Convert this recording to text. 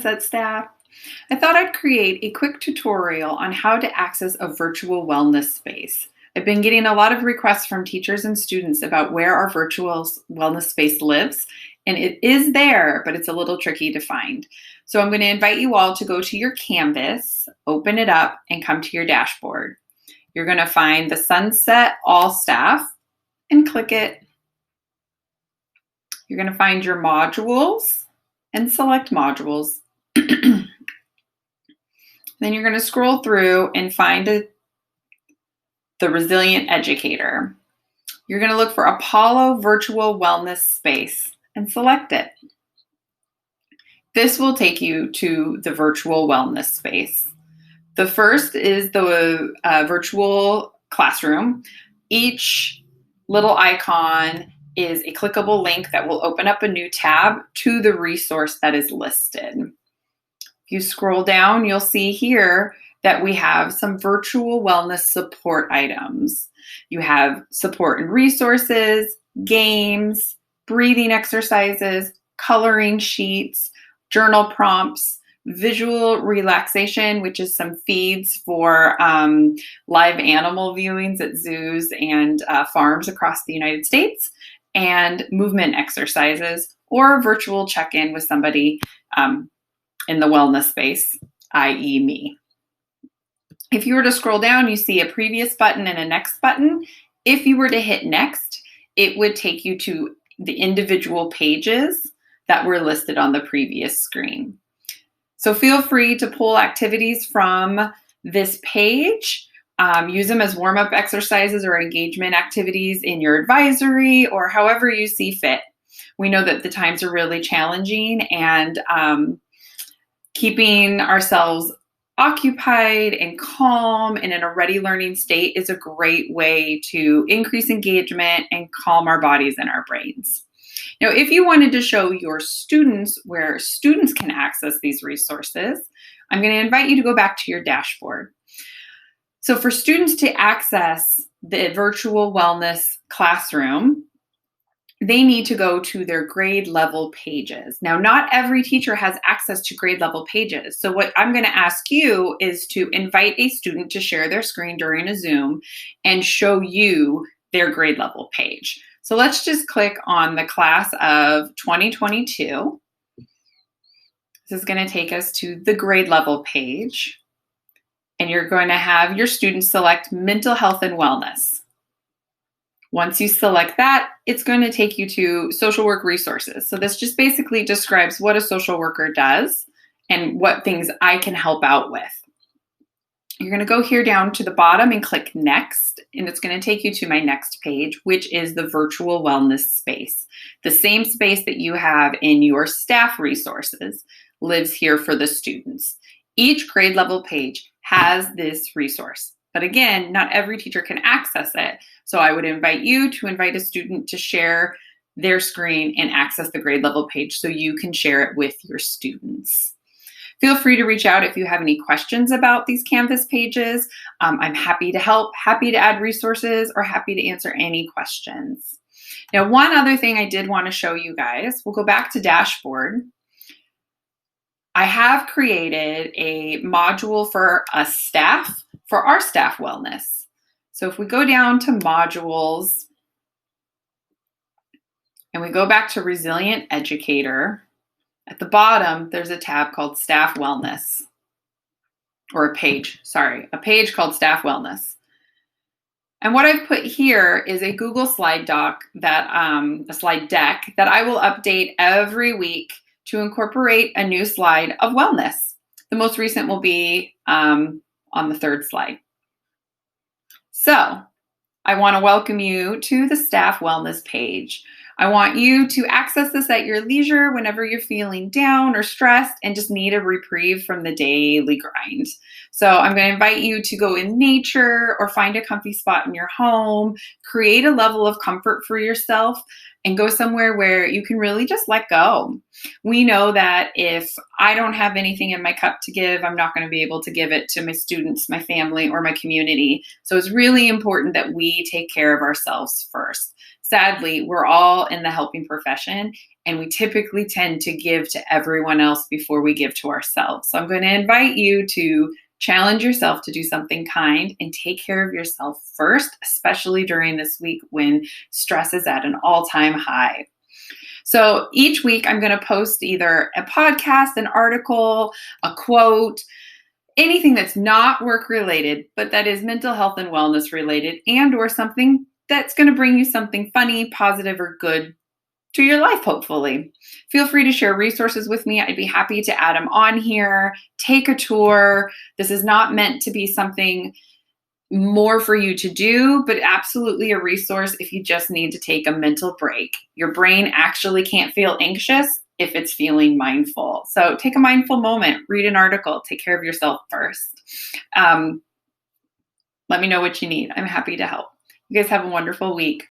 At staff. I thought I'd create a quick tutorial on how to access a virtual wellness space. I've been getting a lot of requests from teachers and students about where our virtual wellness space lives, and it is there, but it's a little tricky to find. So I'm going to invite you all to go to your Canvas, open it up, and come to your dashboard. You're going to find the Sunset All Staff and click it. You're going to find your modules and select modules. Then you're going to scroll through and find the Resilient Educator. You're going to look for Apollo Virtual Wellness Space and select it. This will take you to the virtual wellness space. The first is the virtual classroom. Each little icon is a clickable link that will open up a new tab to the resource that is listed. If you scroll down, you'll see here that we have some virtual wellness support items. You have support and resources, games, breathing exercises, coloring sheets, journal prompts, visual relaxation, which is some feeds for live animal viewings at zoos and farms across the United States, and movement exercises, or virtual check-in with somebody in the wellness space, i.e. me. If you were to scroll down, you see a previous button and a next button. If you were to hit next, it would take you to the individual pages that were listed on the previous screen. So feel free to pull activities from this page, use them as warm-up exercises or engagement activities in your advisory or however you see fit. We know that the times are really challenging, and keeping ourselves occupied and calm and in a ready learning state is a great way to increase engagement and calm our bodies and our brains. Now, if you wanted to show your students where students can access these resources, I'm going to invite you to go back to your dashboard. So for students to access the virtual wellness classroom, they need to go to their grade level pages. Now, not every teacher has access to grade level pages. So what I'm going to ask you is to invite a student to share their screen during a Zoom and show you their grade level page. So let's just click on the class of 2022. This is going to take us to the grade level page. And you're going to have your students select mental health and wellness. Once you select that, it's going to take you to social work resources. So this just basically describes what a social worker does and what things I can help out with. You're going to go here down to the bottom and click next, and it's going to take you to my next page, which is the virtual wellness space. The same space that you have in your staff resources lives here for the students. Each grade level page has this resource. But again, not every teacher can access it. So I would invite you to invite a student to share their screen and access the grade level page so you can share it with your students. Feel free to reach out if you have any questions about these Canvas pages. I'm happy to help, happy to add resources, or happy to answer any questions. Now, one other thing I did want to show you guys, we'll go back to dashboard. I have created a module for us staff, for our staff wellness. So if we go down to modules and we go back to Resilient Educator, at the bottom, there's a tab called Staff Wellness, or a page called Staff Wellness. And what I've put here is a Google slide deck that I will update every week to incorporate a new slide of wellness. The most recent will be on the third slide. So I want to welcome you to the staff wellness page. I want you to access this at your leisure whenever you're feeling down or stressed and just need a reprieve from the daily grind. So I'm going to invite you to go in nature or find a comfy spot in your home, create a level of comfort for yourself, and go somewhere where you can really just let go. We know that if I don't have anything in my cup to give, I'm not going to be able to give it to my students, my family, or my community. So it's really important that we take care of ourselves first. sadly, we're all in the helping profession, and we typically tend to give to everyone else before we give to ourselves. So I'm going to invite you to challenge yourself to do something kind and take care of yourself first, especially during this week when stress is at an all-time high. So each week I'm going to post either a podcast, an article, a quote, anything that's not work related, but that is mental health and wellness related, and or something that's going to bring you something funny, positive, or good to your life, hopefully. Feel free to share resources with me. I'd be happy to add them on here. Take a tour. This is not meant to be something more for you to do, but absolutely a resource if you just need to take a mental break. Your brain actually can't feel anxious if it's feeling mindful. So take a mindful moment, read an article, take care of yourself first. Let me know what you need. I'm happy to help. You guys have a wonderful week.